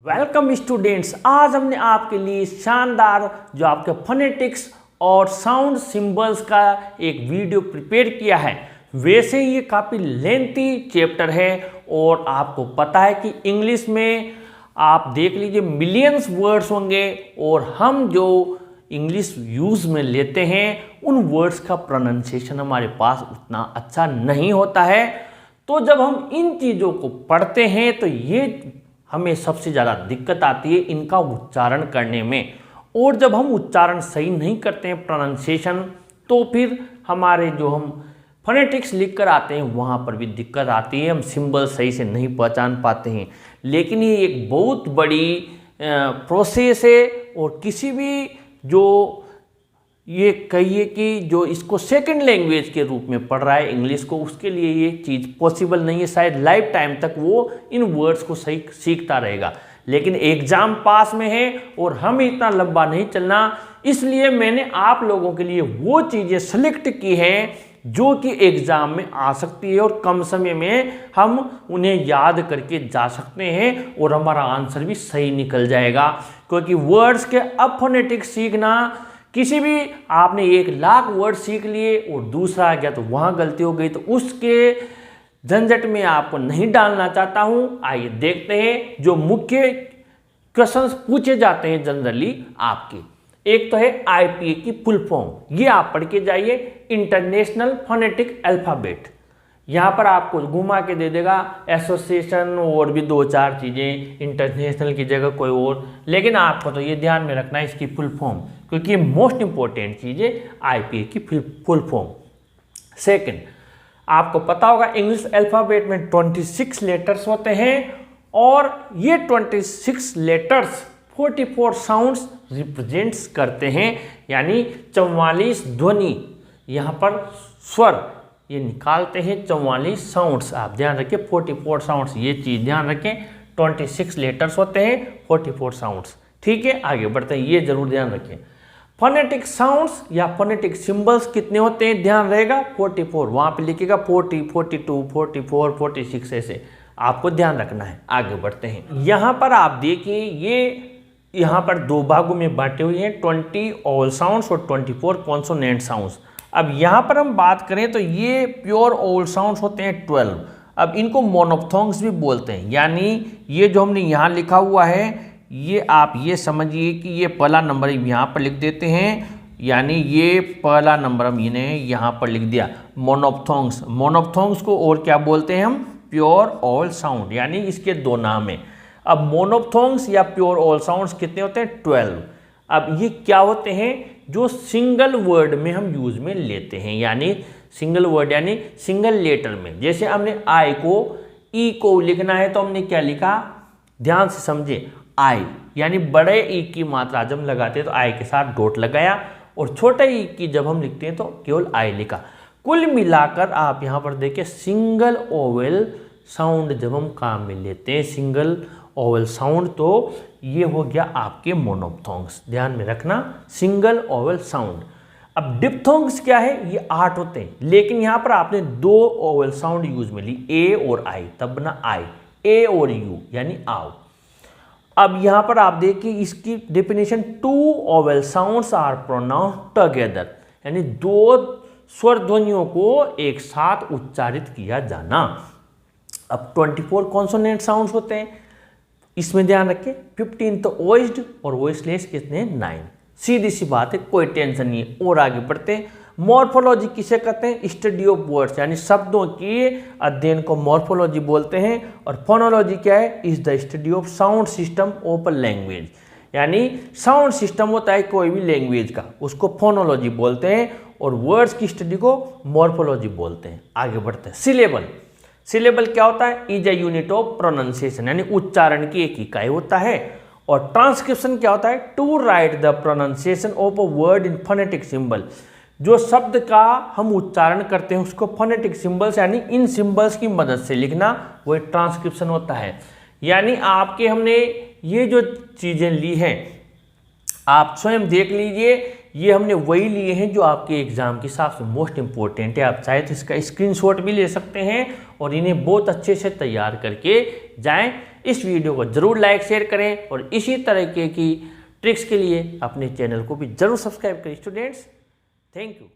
Welcome students. आज हमने आपके लिए शानदार जो आपके फोनेटिक्स और साउंड सिंबल्स का एक वीडियो प्रिपेयर किया है। वैसे ये काफ़ी लेंथी चैप्टर है और आपको पता है कि इंग्लिश में आप देख लीजिए मिलियंस वर्ड्स होंगे और हम जो इंग्लिश यूज़ में लेते हैं उन वर्ड्स का प्रोनाउंसिएशन हमारे पास उतना अच्छा नहीं होता है। तो जब हम इन चीज़ों को पढ़ते हैं तो ये हमें सबसे ज़्यादा दिक्कत आती है इनका उच्चारण करने में, और जब हम उच्चारण सही नहीं करते हैं प्रोनाउंसिएशन तो फिर हमारे जो हम फोनेटिक्स लिख कर आते हैं वहाँ पर भी दिक्कत आती है, हम सिंबल सही से नहीं पहचान पाते हैं। लेकिन ये एक बहुत बड़ी प्रोसेस है और किसी भी जो ये कहिए कि जो इसको सेकंड लैंग्वेज के रूप में पढ़ रहा है इंग्लिश को, उसके लिए ये चीज़ पॉसिबल नहीं है। शायद लाइफ टाइम तक वो इन वर्ड्स को सही सीखता रहेगा, लेकिन एग्ज़ाम पास में है और हमें इतना लंबा नहीं चलना, इसलिए मैंने आप लोगों के लिए वो चीज़ें सेलेक्ट की हैं जो कि एग्ज़ाम में आ सकती है और कम समय में हम उन्हें याद करके जा सकते हैं और हमारा आंसर भी सही निकल जाएगा। क्योंकि वर्ड्स के अब फोनेटिक्स सीखना, किसी भी आपने 1,00,000 वर्ड सीख लिए और दूसरा आ गया तो वहाँ गलती हो गई, तो उसके झंझट में आपको नहीं डालना चाहता हूँ। आइए देखते हैं जो मुख्य क्वेश्चंस पूछे जाते हैं जनरली आपके। एक तो है आईपीए की फुल फॉर्म, ये आप पढ़ के जाइए, इंटरनेशनल फोनेटिक अल्फ़ाबेट। यहाँ पर आपको घुमा के दे देगा एसोसिएशन और भी 2-4 चीज़ें, इंटरनेशनल की जगह कोई और, लेकिन आपको तो ये ध्यान में रखना है इसकी फुल फॉर्म, क्योंकि ये मोस्ट इंपॉर्टेंट चीज़ है आईपीए की फुल फॉर्म। सेकंड, आपको पता होगा इंग्लिश अल्फ़ाबेट में 26 लेटर्स होते हैं और ये 26 लेटर्स 44 साउंड्स रिप्रेजेंट्स करते हैं, यानी 44 ध्वनि यहाँ पर स्वर ये निकालते हैं, 44 साउंड्स। आप ध्यान रखें 44 साउंड्स, ये चीज़ ध्यान रखें, 26 लेटर्स होते हैं 44 साउंड्स। ठीक है, आगे बढ़ते हैं, ये जरूर ध्यान रखें। फोनेटिक साउंड्स या फोनेटिक सिंबल्स कितने होते हैं ध्यान रहेगा, 44, वहाँ पे लिखेगा 40, 42, 44, 46, ऐसे आपको ध्यान रखना है। आगे बढ़ते हैं, यहाँ पर आप देखिए ये यहाँ पर 2 भागों में बांटे हुए हैं, 20 ओवल साउंड्स और 24 कॉन्सोनेंट साउंड्स। अब यहाँ पर हम बात करें तो ये प्योर ओवल साउंड्स होते हैं 12। अब इनको मोनोफ्थोंग्स भी बोलते हैं, यानी ये जो हमने यहाँ लिखा हुआ है ये आप ये समझिए कि ये पहला नंबर यहाँ पर लिख देते हैं, यानी ये पहला नंबर हम इन्हें यहाँ पर लिख दिया मोनोफ्थोंग्स। मोनोफ्थोंग्स को और क्या बोलते हैं हम, प्योर ओवल साउंड, यानी इसके 2 नाम हैं। अब मोनोफ्थोंग्स या प्योर ओवल साउंड्स कितने होते हैं, 12। अब ये क्या होते हैं, जो सिंगल वर्ड में हम यूज में लेते हैं, यानी सिंगल वर्ड यानी सिंगल लेटर में। जैसे हमने आई को ई को लिखना है तो हमने क्या लिखा, ध्यान से समझे, आई, यानी बड़े ई की मात्रा जब हम लगाते हैं तो आई के साथ डॉट लगाया, और छोटे ई की जब हम लिखते हैं तो केवल आई लिखा। कुल मिलाकर आप यहाँ पर देखिए सिंगल ओवल साउंड जब हम काम में लेते हैं, सिंगल ओवल साउंड, तो ये हो गया आपके मोनोफ्थोंग्स, ध्यान में रखना, सिंगल ओवल साउंड। अब डिप्थोंग्स क्या है, ये 8 होते हैं, लेकिन यहाँ पर आपने 2 ओवल साउंड यूज में ली, ए और आई, तब बना आई, ए और यू यानी आओ। अब यहाँ पर आप देखिए इसकी definition, 2 oval sounds are pronounce together, यानी 2 स्वर ध्वनियों को एक साथ उच्चारित किया जाना। अब 24 कॉन्सोनेंट साउंड्स होते हैं, इसमें ध्यान रखें 15 तो वॉइस्ड और वॉइसलेस कितने हैं, 9। सीधी सी बात है, कोई टेंशन नहीं है। और आगे बढ़ते हैं, मॉर्फोलॉजी किसे कहते हैं, स्टडी ऑफ वर्ड्स, यानी शब्दों के अध्ययन को मॉर्फोलॉजी बोलते हैं। और फोनोलॉजी क्या है, is the study of sound system of a language, यानी साउंड सिस्टम होता है कोई भी लैंग्वेज का, उसको फोनोलॉजी बोलते हैं, और वर्ड्स की स्टडी को मॉर्फोलॉजी बोलते हैं। आगे बढ़ते हैं, सिलेबल। सिलेबल क्या होता है, is a unit of pronunciation, यानी उच्चारण की एक इकाई होता है। और ट्रांसक्रिप्शन क्या होता है, to write the pronunciation of a word in phonetic symbol, जो शब्द का हम उच्चारण करते हैं उसको फोनेटिक सिंबल्स यानी इन सिंबल्स की मदद से लिखना, वो ट्रांसक्रिप्शन होता है। यानी आपके हमने ये जो चीज़ें ली हैं आप स्वयं देख लीजिए, ये हमने वही लिए हैं जो आपके एग्जाम के हिसाब से मोस्ट इंपॉर्टेंट है। आप चाहे तो इसका स्क्रीनशॉट भी ले सकते हैं और इन्हें बहुत अच्छे से तैयार करके जाएं इस वीडियो को ज़रूर लाइक शेयर करें और इसी तरीके की ट्रिक्स के लिए अपने चैनल को भी ज़रूर सब्सक्राइब करें स्टूडेंट्स। Thank you.